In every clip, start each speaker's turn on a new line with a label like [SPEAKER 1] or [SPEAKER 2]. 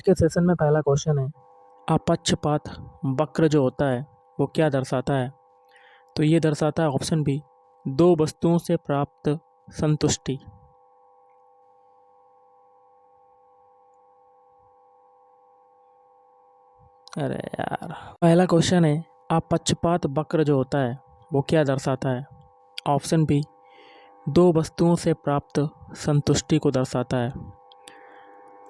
[SPEAKER 1] के सेशन में पहला क्वेश्चन है, अपक्षपात वक्र जो होता है वो क्या दर्शाता है? तो ये दर्शाता है ऑप्शन बी, दो वस्तुओं से प्राप्त संतुष्टि। अरे यार, पहला क्वेश्चन है, अपक्षपात वक्र जो होता है वो क्या दर्शाता है? ऑप्शन बी, दो वस्तुओं से प्राप्त संतुष्टि को दर्शाता है।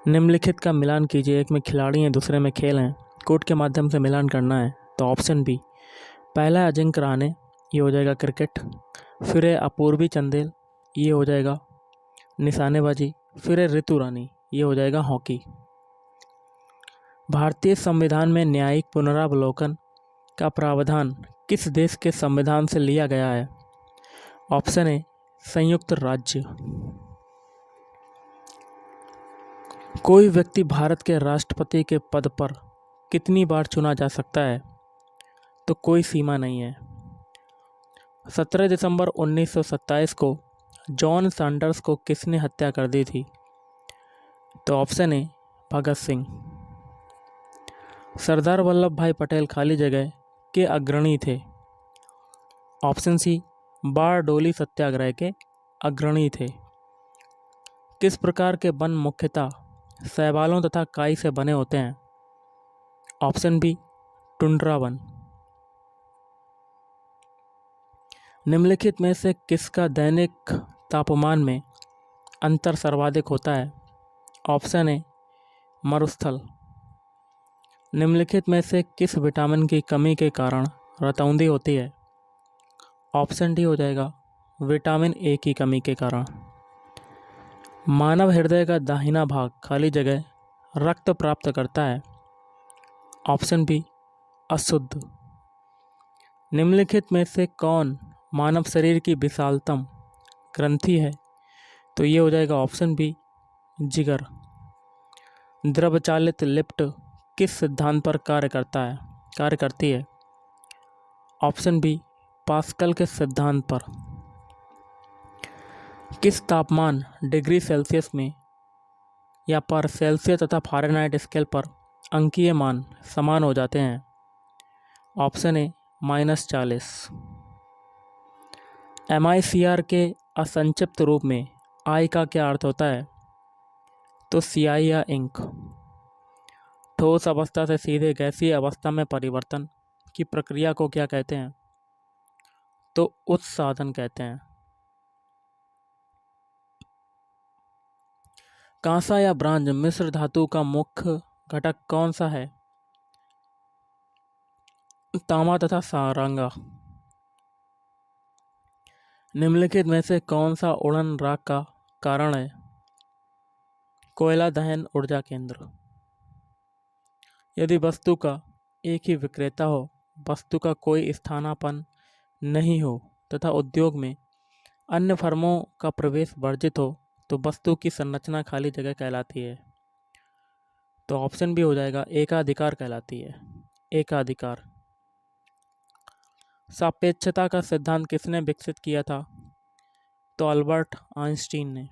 [SPEAKER 1] निम्नलिखित का मिलान कीजिए, एक में खिलाड़ी हैं, दूसरे में खेल हैं, कोड के माध्यम से मिलान करना है। तो ऑप्शन बी, पहला है अजिंक्य रहाणे, ये हो जाएगा क्रिकेट। फिर है अपूर्वी चंदेल, ये हो जाएगा निशानेबाजी। फिर है ऋतु रानी, ये हो जाएगा हॉकी। भारतीय संविधान में न्यायिक पुनरावलोकन का प्रावधान किस देश के संविधान से लिया गया है? ऑप्शन ए, संयुक्त राज्य। कोई व्यक्ति भारत के राष्ट्रपति के पद पर कितनी बार चुना जा सकता है? तो कोई सीमा नहीं है। 17 दिसंबर 1927 को जॉन सैंडर्स को किसने हत्या कर दी थी? तो ऑप्शन ए, भगत सिंह। सरदार वल्लभ भाई पटेल खाली जगह के अग्रणी थे। ऑप्शन सी, बारडोली सत्याग्रह के अग्रणी थे। किस प्रकार के वन मुख्यतः शैवालों तथा काई से बने होते हैं? ऑप्शन बी, टुंड्रा वन। निम्नलिखित में से किसका दैनिक तापमान में अंतर सर्वाधिक होता है? ऑप्शन ए, मरुस्थल। निम्नलिखित में से किस विटामिन की कमी के कारण रतौंधी होती है? ऑप्शन डी हो जाएगा विटामिन ए की कमी के कारण। मानव हृदय का दाहिना भाग खाली जगह रक्त प्राप्त करता है। ऑप्शन बी, अशुद्ध। निम्नलिखित में से कौन मानव शरीर की विशालतम ग्रंथि है? तो ये हो जाएगा ऑप्शन बी, जिगर। द्रव चालित लिफ्ट किस सिद्धांत पर कार्य करती है? ऑप्शन बी, पास्कल के सिद्धांत पर। किस तापमान डिग्री सेल्सियस में या पर सेल्सियस तथा फ़ारेनहाइट स्केल पर अंकीय मान समान हो जाते हैं? Option A, -40। MICR के असंक्षिप्त रूप में आई का क्या अर्थ होता है? तो सियाही या इंक। ठोस अवस्था से सीधे गैसीय अवस्था में परिवर्तन की प्रक्रिया को क्या कहते हैं? तो उत्साधन कहते हैं। कांसा या ब्रांज मिश्र धातु का मुख्य घटक कौन सा है? तांबा तथा सारंगा। निम्नलिखित में से कौन सा उड़न राग का कारण है? कोयला दहन ऊर्जा केंद्र। यदि वस्तु का एक ही विक्रेता हो, वस्तु का कोई स्थानापन्न नहीं हो तथा उद्योग में अन्य फर्मों का प्रवेश वर्जित हो तो वस्तु की संरचना खाली जगह कहलाती है। तो ऑप्शन बी हो जाएगा, एकाधिकार कहलाती है। एकाधिकार। सापेक्षता का सिद्धांत किसने विकसित किया था? तो अल्बर्ट आइंस्टीन ने।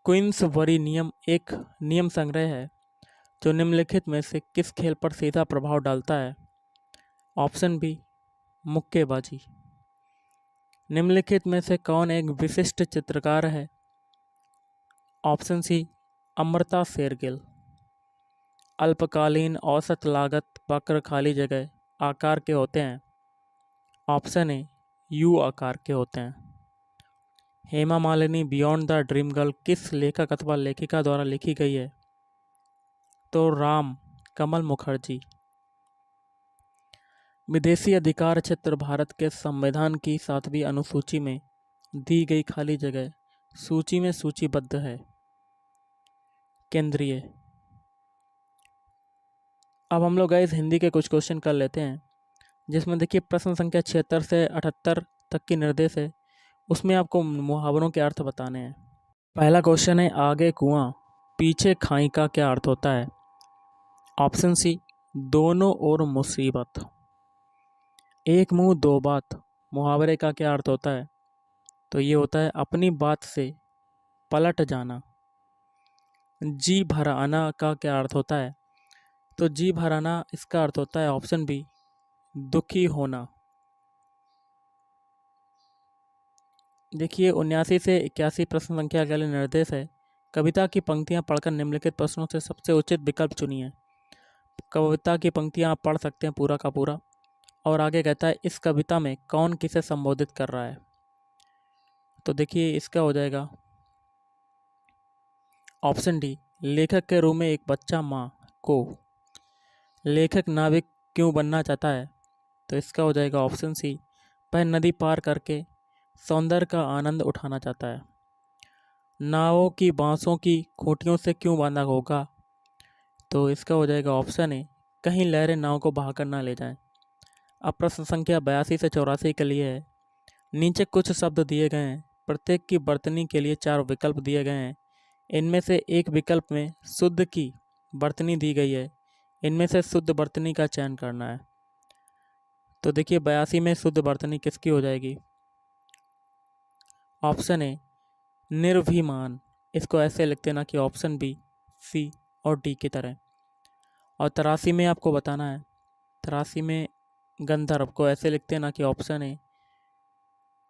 [SPEAKER 1] क्वींसबरी नियम एक नियम संग्रह है जो निम्नलिखित में से किस खेल पर सीधा प्रभाव डालता है? ऑप्शन बी, मुक्केबाजी। निम्नलिखित में से कौन एक विशिष्ट चित्रकार है? Option C, Amrita Shergil. अल्पकालीन औसत लागत वक्र खाली जगह आकार के होते हैं। ऑप्शन ए, यू आकार के होते हैं। Hema Malini beyond the dream girl किस लेखक अथवा लेखिका द्वारा लिखी गई है? तो राम कमल मुखर्जी। विदेशी अधिकार क्षेत्र भारत के संविधान की 7वीं अनुसूची में दी गई खाली जगह सूची में सूचीबद्ध है। केंद्रीय। अब हम लोग गाइस हिंदी के कुछ क्वेश्चन कर लेते हैं, जिसमें देखिए प्रश्न संख्या 76 से 78 तक की निर्देश है, उसमें आपको मुहावरों के अर्थ बताने हैं। पहला क्वेश्चन है, आगे कुआं पीछे खाई का क्या अर्थ होता है? ऑप्शन सी, दोनों ओर मुसीबत। एक मुंह दो बात मुहावरे का क्या अर्थ होता है? तो ये होता है अपनी बात से पलट जाना। जी भर आना का क्या अर्थ होता है? तो जी भर आना इसका अर्थ होता है ऑप्शन बी, दुखी होना। देखिए 79 से 81 प्रश्न संख्या के लिए निर्देश है, कविता की पंक्तियां पढ़कर निम्नलिखित प्रश्नों से सबसे उचित विकल्प चुनिए। कविता की पंक्तियां आप पढ़ सकते हैं पूरा का पूरा, और आगे कहता है इस कविता में कौन किसे संबोधित कर रहा है। तो देखिए इसका हो जाएगा ऑप्शन डी, लेखक के रूप में एक बच्चा माँ को। लेखक नाविक क्यों बनना चाहता है? तो इसका हो जाएगा ऑप्शन सी, वह नदी पार करके सौंदर्य का आनंद उठाना चाहता है। नावों की बांसों की खूंटियों से क्यों बांधा होगा? तो इसका हो जाएगा ऑप्शन ए, कहीं लहरें नाव को बहाकर ना ले जाएं। अब प्रश्न संख्या 82 से 84 के लिए है। नीचे कुछ शब्द दिए गए हैं, प्रत्येक की वर्तनी के लिए 4 विकल्प दिए गए हैं। इनमें से एक विकल्प में शुद्ध की वर्तनी दी गई है। इनमें से शुद्ध वर्तनी का चयन करना है। तो देखिए 82 में शुद्ध वर्तनी किसकी हो जाएगी? ऑप्शन ए, निर्भिमान। इसको ऐसे लिख देना कि ऑप्शन बी, सी और डी की तरह। और 83 में आपको बताना है, 83 में गंधर्व को ऐसे लिख देना कि option A,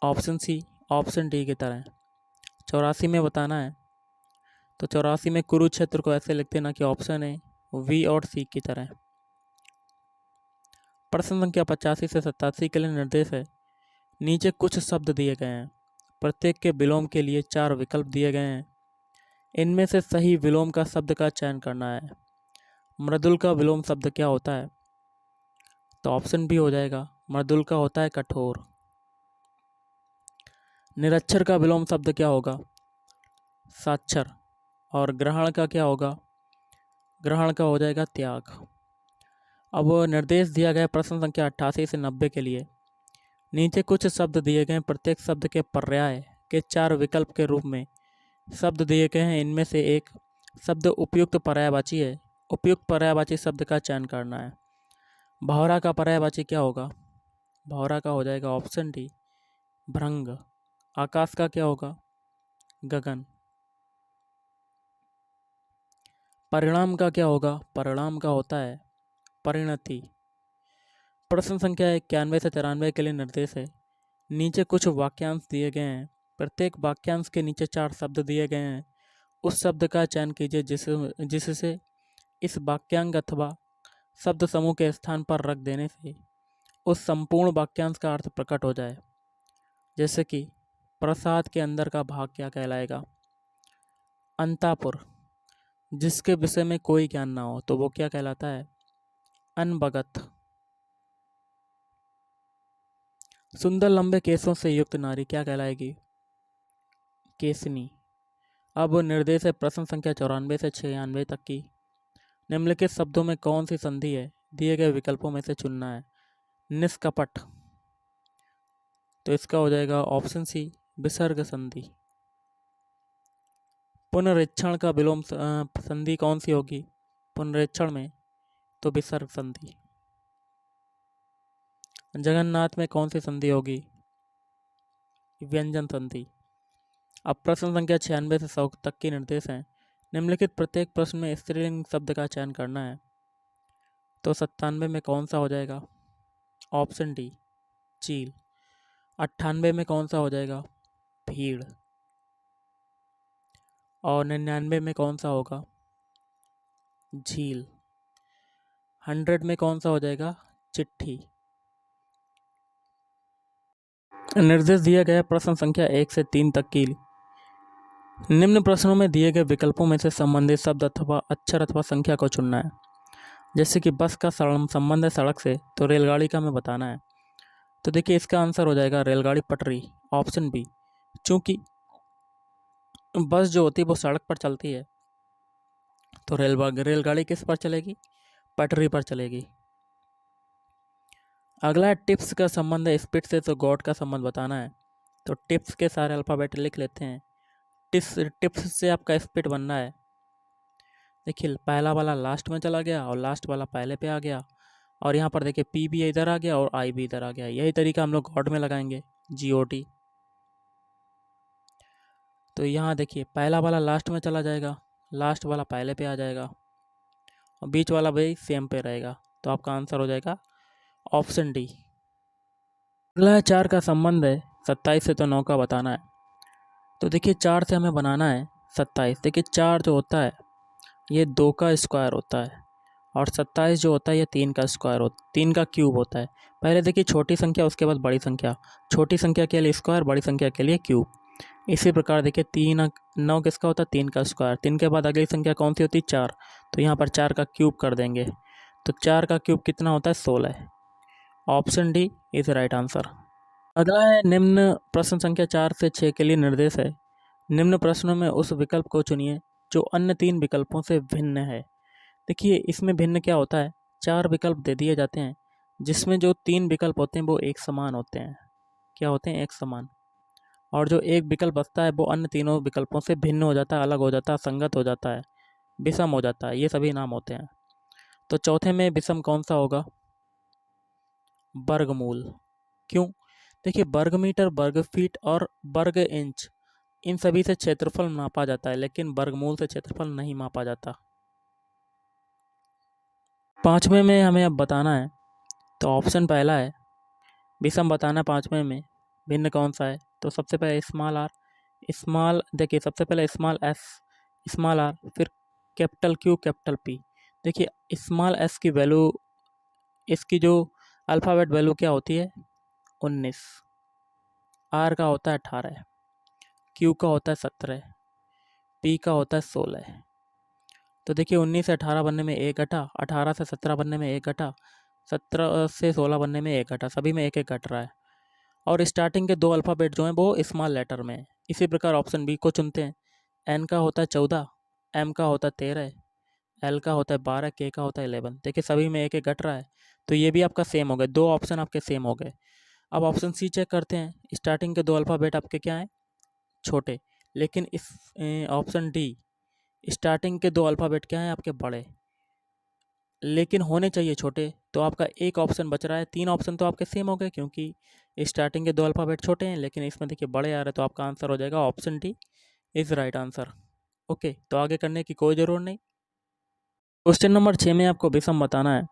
[SPEAKER 1] option C, option D की तरह। 84 में बताना है तो 84 में कुरुक्षेत्र को ऐसे लिख देना कि ऑप्शन ए, वी और सी की तरह। प्रश्न संख्या 85 से 87 के लिए निर्देश है, नीचे कुछ शब्द दिए गए हैं, प्रत्येक के विलोम के लिए 4 विकल्प दिए गए हैं। इनमें से सही विलोम का शब्द का चयन करना है। मृदुल का विलोम शब्द क्या होता है? तो ऑप्शन बी हो जाएगा, मृदुल का होता है कठोर। निरक्षर का विलोम शब्द क्या होगा? साक्षर। और ग्रहण का क्या होगा? ग्रहण का हो जाएगा त्याग। अब निर्देश दिया गया प्रश्न संख्या 88 से 90 के लिए, नीचे कुछ शब्द दिए गए, प्रत्येक शब्द के पर्याय के 4 विकल्प के रूप में शब्द दिए गए हैं। इनमें से एक शब्द उपयुक्त पर्यायवाची है। उपयुक्त पर्यायवाची शब्द का चयन करना है। भौरा का पर्यायवाची क्या होगा? भौरा का हो जाएगा ऑप्शन डी, भृंग। आकाश का क्या होगा? गगन। परिणाम का क्या होगा? परिणाम का होता है परिणति। प्रश्न संख्या 91 से 93 के लिए निर्देश है, नीचे कुछ वाक्यांश दिए गए हैं, प्रत्येक वाक्यांश के नीचे 4 शब्द दिए गए हैं। उस शब्द का चयन कीजिए जिससे इस वाक्यांश अथवा शब्द समूह के स्थान पर रख देने से उस संपूर्ण वाक्यांश का अर्थ प्रकट हो जाए। जैसे कि प्रसाद के अंदर का भाग क्या कहलाएगा? अंतापुर। जिसके विषय में कोई ज्ञान ना हो तो वो क्या कहलाता है? अनवगत। सुंदर लंबे केसों से युक्त नारी क्या कहलाएगी? केसनी। अब निर्देश है प्रश्न संख्या 94 से 96 तक की, निम्नलिखित शब्दों में कौन सी संधि है? दिए गए विकल्पों में से चुनना है। निष्कपट। तो इसका हो जाएगा ऑप्शन सी, विसर्ग संधि। पुनरीक्षण का विलोम संधि कौन सी होगी पुनरीक्षण में? तो विसर्ग संधि। जगन्नाथ में कौन सी संधि होगी? व्यंजन संधि। अब प्रश्न संख्या 96 से 100 तक के निर्देश हैं, निम्नलिखित प्रत्येक प्रश्न में स्त्रीलिंग शब्द का चयन करना है। तो 97 में कौन सा हो जाएगा? ऑप्शन डी, चील। 98 में कौन सा हो जाएगा? भीड़। और 99 में कौन सा होगा? झील। 100 में कौन सा हो जाएगा? चिट्ठी। निर्देश दिया गया प्रश्न संख्या 1 से 3 तक की, निम्न प्रश्नों में दिए गए विकल्पों में से संबंधित शब्द अथवा अक्षर अथवा संख्या को चुनना है। जैसे कि बस का संबंध है सड़क से, तो रेलगाड़ी का हमें बताना है। तो देखिए इसका आंसर हो जाएगा रेलगाड़ी पटरी, ऑप्शन बी। चूंकि बस जो होती है वो सड़क पर चलती है, तो रेलगाड़ी किस पर चलेगी? पटरी पर चलेगी। अगला टिप्स का संबंध है स्पीड से, तो गॉड का संबंध बताना है। तो टिप्स के सारे अल्फ़ाबेट लिख लेते हैं। टिप्स से आपका स्पीड बनना है। देखिए पहला वाला लास्ट में चला गया और लास्ट वाला पहले पे आ गया, और यहाँ पर देखिए पी भी इधर आ गया और आई भी इधर आ गया। यही तरीका हम लोग गॉड में लगाएंगे, GOT। तो यहाँ देखिए पहला वाला लास्ट में चला जाएगा, लास्ट वाला पहले पे आ जाएगा और बीच वाला भी सेम पे रहेगा। तो आपका आंसर हो जाएगा ऑप्शन डी। अगला है 4 का संबंध है 27 से, तो 9 का बताना है। तो देखिए 4 से हमें बनाना है 27। देखिए 4 जो होता है ये 2 का स्क्वायर होता है और 27 जो होता है ये 3 का स्क्वायर होता है, 3 का क्यूब होता है। पहले देखिए छोटी संख्या उसके बाद बड़ी संख्या, छोटी संख्या के लिए स्क्वायर, बड़ी संख्या के लिए क्यूब। इसी प्रकार देखिए 9 किसका होता है 3 का स्क्वायर, 3 के बाद अगली संख्या कौन सी होती है 4, तो यहाँ पर 4 का क्यूब कर देंगे। तो 4 का क्यूब कितना होता है 16। Option D is right answer. अगला है निम्न प्रश्न संख्या 4 से 6 के लिए निर्देश है। निम्न प्रश्नों में उस विकल्प को चुनिए जो अन्य 3 विकल्पों से भिन्न है। देखिए इसमें भिन्न क्या होता है, 4 विकल्प दे दिए जाते हैं जिसमें जो 3 विकल्प होते हैं वो एक समान होते हैं। क्या होते हैं, एक समान। और जो एक विकल्प बचता है वो अन्य तीनों विकल्पों से भिन्न हो जाता है, अलग हो जाता है, संगत हो जाता है, विषम हो जाता है। ये सभी नाम होते हैं। तो चौथे में विषम कौन सा होगा, वर्गमूल। क्यों, देखिए वर्ग मीटर, वर्ग फीट और वर्ग इंच इन सभी से क्षेत्रफल मापा जाता है, लेकिन वर्गमूल से क्षेत्रफल नहीं मापा जाता। पांचवें में हमें अब बताना है, तो ऑप्शन पहला है विषम बताना है। पांचवें में भिन्न कौन सा है, तो सबसे पहले स्मॉल आर, स्मॉल देखिए सबसे पहले स्मॉल एस, स्मॉल आर, फिर कैपिटल क्यू, कैपिटल पी। देखिए स्मॉल एस की वैल्यू, इसकी जो अल्फ़ाबेट वैल्यू क्या होती है 19, आर का होता है 18, क्यू का होता है 17, पी का होता है 16। तो देखिए 19 से 18 बनने में एक घटा, 18 से 17 बनने में एक घटा, 17 से 16 बनने में एक घटा, सभी में एक एक घट रहा है। और स्टार्टिंग के 2 अल्फ़ाबेट जो हैं वो स्मॉल लेटर में है। इसी प्रकार ऑप्शन बी को चुनते हैं। एन का होता है 14, एम का होता है 13, एल का होता है 12, के का होता है 11। देखिए सभी में एक एक घट रहा है, तो ये भी आपका सेम हो गए, 2 ऑप्शन आपके सेम हो गए। अब ऑप्शन सी चेक करते हैं। स्टार्टिंग के 2 अल्फ़ाबेट आपके क्या हैं, छोटे, लेकिन इस ऑप्शन डी स्टार्टिंग के 2 अल्फ़ाबेट क्या हैं आपके बड़े, लेकिन होने चाहिए छोटे। तो आपका एक ऑप्शन बच रहा है, 3 ऑप्शन तो आपके सेम हो गए क्योंकि स्टार्टिंग के 2 अल्फ़ाबेट छोटे हैं, लेकिन इसमें देखिए बड़े आ रहे हैं। तो आपका आंसर हो जाएगा option D is right answer. Okay, तो आगे करने की कोई ज़रूरत नहीं। क्वेश्चन नंबर 6 में आपको विषम बताना है,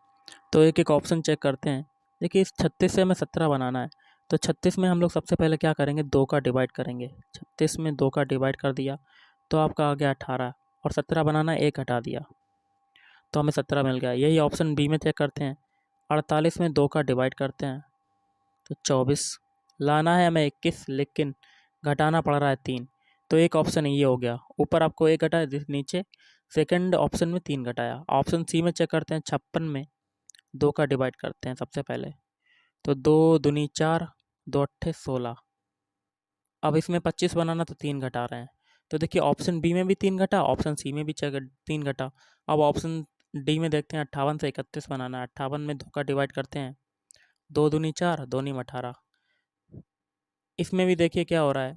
[SPEAKER 1] तो एक एक ऑप्शन चेक करते हैं। देखिए इस 36 से हमें 17 बनाना है, तो 36 में हम लोग सबसे पहले क्या करेंगे, 2 का डिवाइड करेंगे। 36 में 2 का डिवाइड कर दिया तो आपका आ गया 18, और 17 बनाना है, 1 हटा दिया तो हमें 17 मिल गया। यही ऑप्शन बी में चेक करते हैं। 48 में 2 का डिवाइड करते हैं तो 24, लाना है हमें 21, लेकिन घटाना पड़ रहा है 3, तो एक ऑप्शन ये हो गया। ऊपर आपको 1 घटाया, नीचे सेकंड ऑप्शन में 3 घटाया। ऑप्शन सी में चेक करते हैं। 56 में 2 का डिवाइड करते हैं सबसे पहले, तो 2 दूनी 4, 2 अट्ठे 16। अब इसमें 25 बनाना तो 3 घटा रहे हैं, तो देखिए ऑप्शन बी में भी 3 घटा, ऑप्शन सी में भी 3 घटा। अब ऑप्शन डी में देखते हैं। 58 से 31 बनाना है। 58 में 2 का डिवाइड करते हैं, 2 दूनी 4, 2 नीम 18। इसमें भी देखिए क्या हो रहा है,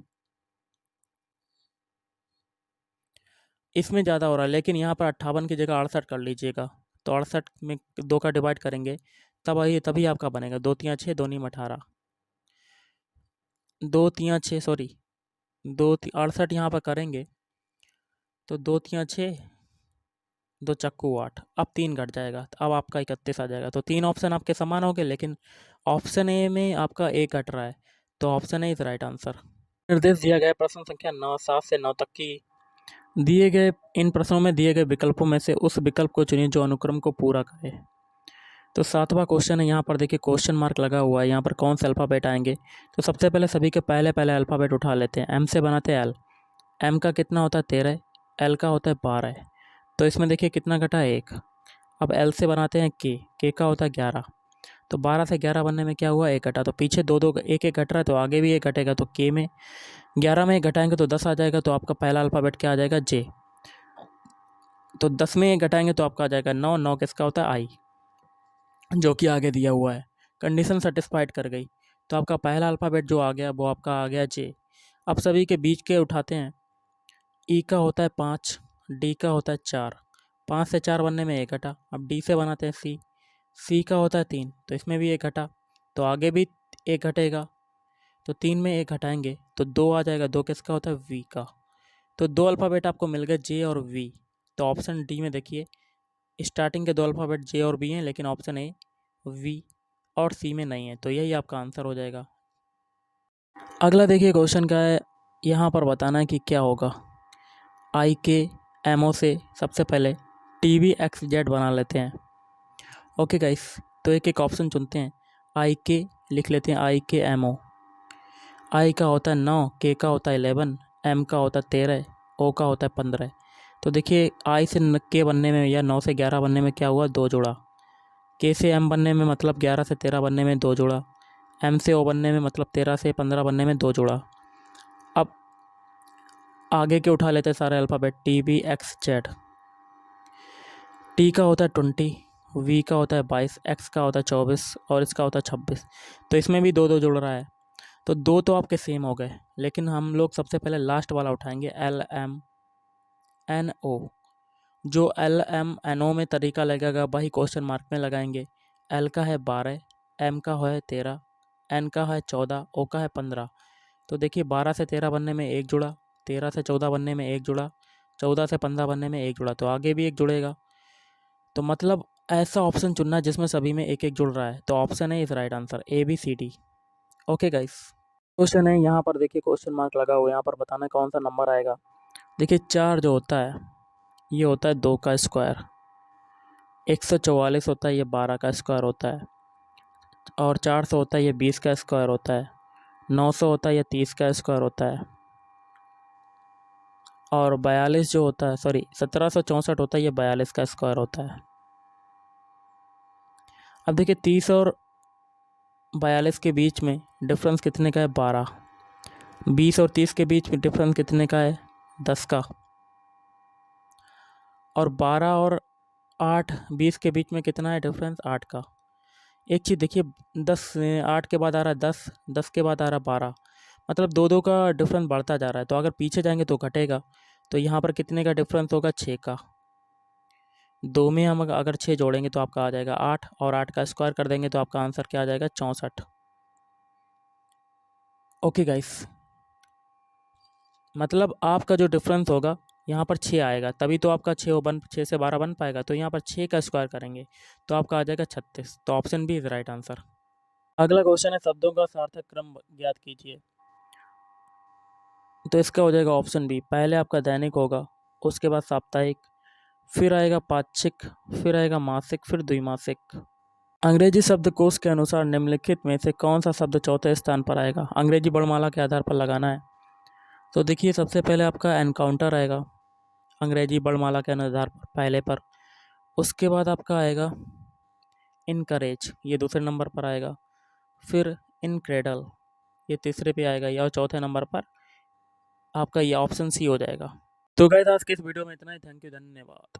[SPEAKER 1] इसमें ज़्यादा हो रहा है, लेकिन यहाँ पर 58 की जगह 68 कर लीजिएगा। तो 68 में 2 का डिवाइड करेंगे तभी आपका बनेगा 2 तियाँ 6, 2 नीम 18, 2 तियाँ 6 सॉरी 68 यहाँ पर करेंगे तो 2 तियाँ 6, 2 चक्कू 8, अब 3 घट जाएगा, तो अब आपका 31 आ जाएगा। तो 3 ऑप्शन आपके समान हो गए, लेकिन ऑप्शन ए में आपका 1 घट रहा है, तो option A is right answer. निर्देश दिया गया प्रश्न संख्या 9 7 से 9 तक की दिए गए इन प्रश्नों में दिए गए विकल्पों में से उस विकल्प को चुनिए जो अनुक्रम को पूरा करे। तो 7वां क्वेश्चन है, यहाँ पर देखिए क्वेश्चन मार्क लगा हुआ है, यहाँ पर कौन से अल्फ़ाबेट आएंगे। तो सबसे पहले सभी के पहले पहले अल्फ़ाबेट उठा लेते हैं। एम से बनाते हैं एल, एम का कितना होता है 13, एल का होता है 12, तो इसमें देखिए कितना घटा है 1। अब एल से बनाते हैं के का होता है 11, तो 12 से 11 बनने में क्या हुआ 1 घटा, तो पीछे 2 2 1 1 घट रहा है, तो आगे भी 1 घटेगा। तो के में 11 में 1 घटाएंगे तो 10 आ जाएगा, तो आपका पहला अल्फ़ाबेट क्या आ जाएगा जे। तो 10 में 1 घटाएंगे तो आपका आ जाएगा 9, 9 किसका होता है आई, जो कि आगे दिया हुआ है। कंडीशन सेटिस्फाइड कर गई, तो आपका पहला अल्फ़ाबेट जो आ गया वो आपका आ गया जे। अब सभी के बीच के उठाते हैं। ई का होता है 5, डी का होता है 4, 5 से 4 बनने में 1 घटा। अब डी से बनाते हैं सी, सी का होता है 3, तो इसमें भी 1 घटा, तो आगे भी 1 घटेगा। तो 3 में 1 घटाएंगे तो 2 आ जाएगा, 2 किसका होता है वी का। तो 2 अल्फ़ाबेट आपको मिल गए जे और वी। तो ऑप्शन डी में देखिए स्टार्टिंग के दो अल्फ़ाबेट जे और बी हैं, लेकिन ऑप्शन ए वी और सी में नहीं है, तो यही आपका आंसर हो जाएगा। अगला देखिए क्वेश्चन का है, यहाँ पर बताना है कि क्या होगा। आई के एम ओ से सबसे पहले टी वी एक्स जेड बना लेते हैं। ओके गाइस, तो एक एक ऑप्शन चुनते हैं। आई के लिख लेते हैं, आई के एम ओ। आई का होता है 9, के का होता है 11, एम का होता है 13, ओ का होता है 15। तो देखिए आई से के बनने में या 9 से 11 बनने में क्या हुआ, 2 जोड़ा। के से एम बनने में मतलब 11 से 13 बनने में 2 जोड़ा। एम से ओ बनने में मतलब 13 से 15 बनने में 2 जोड़ा। अब आगे के उठा लेते हैं सारे alphabet, T B X Z. T का होता है 20, वी का होता है 22, एक्स का होता है 24 और इसका होता है 26। तो इसमें भी 2 2 जुड़ रहा है, तो 2 तो आपके सेम हो गए, लेकिन हम लोग सबसे पहले लास्ट वाला उठाएंगे, एल एम एन ओ। जो एल एम एन ओ में तरीका लगेगा वही क्वेश्चन मार्क में लगाएंगे। एल का है 12, एम का है 13, एन का है 14, ओ का है 15। तो देखिए 12 से 13 बनने में 1 जुड़ा, 13 से 14 बनने में 1 जुड़ा, 14 से 15 बनने में 1 जुड़ा, तो आगे भी 1 जुड़ेगा। तो मतलब ऐसा ऑप्शन चुनना है जिसमें सभी में 1 1 जुड़ रहा है, तो ऑप्शन है is right answer, A B C D. Okay guys, question है यहाँ पर देखिए, क्वेश्चन मार्क लगा हुआ है, यहाँ पर बताना है कौन सा नंबर आएगा। देखिए 4 जो होता है ये होता है 2 का स्क्वायर, 144 होता है ये 12 का स्क्वायर होता है, और 400 होता है ये 20 का स्क्वायर होता है, 900 होता है ये 30 का स्क्वायर होता है, और 42 जो होता है, सॉरी 1764 होता है ये 42 का स्क्वायर होता है। अब देखिए 30 और 42 के बीच में डिफरेंस कितने का है, 12। 20 और 30 के बीच में डिफरेंस कितने का है, 10 का। और 12 और 8 20 के बीच में कितना है डिफरेंस, 8 का। एक चीज़ देखिए, 10 8 के बाद आ रहा है 10, 10 के बाद आ रहा है 12, मतलब 2 2 का डिफरेंस बढ़ता जा रहा है, तो अगर पीछे जाएंगे तो घटेगा। तो यहाँ पर कितने का डिफरेंस होगा, 6 का। 2 में हम अगर 6 जोड़ेंगे तो आपका आ जाएगा 8, और 8 का स्क्वायर कर देंगे तो आपका आंसर क्या आ जाएगा, 64। ओके गाइस, मतलब आपका जो डिफरेंस होगा यहाँ पर 6 आएगा, तभी तो आपका 6 से 12 बन पाएगा, तो यहाँ पर 6 का स्क्वायर करेंगे तो आपका आ जाएगा 36। तो option B is right answer. अगला क्वेश्चन है, शब्दों का सार्थक क्रम ज्ञात कीजिए। तो इसका हो जाएगा ऑप्शन बी, पहले आपका दैनिक होगा, उसके बाद साप्ताहिक, फिर आएगा पाक्षिक, फिर आएगा मासिक, फिर द्विमासिक। अंग्रेजी शब्दकोश के अनुसार निम्नलिखित में से कौन सा शब्द चौथे स्थान पर आएगा, अंग्रेजी वर्णमाला के आधार पर लगाना है। तो देखिए सबसे पहले आपका एनकाउंटर आएगा अंग्रेजी वर्णमाला के आधार पर पहले पर, उसके बाद आपका आएगा इनकरेज, ये दूसरे नंबर पर आएगा, फिर इनक्रेडल ये तीसरे पे आएगा, या चौथे नंबर पर आपका ये ऑप्शन सी हो जाएगा। तो गाइस आज के इस वीडियो में इतना ही, थैंक यू, धन्यवाद।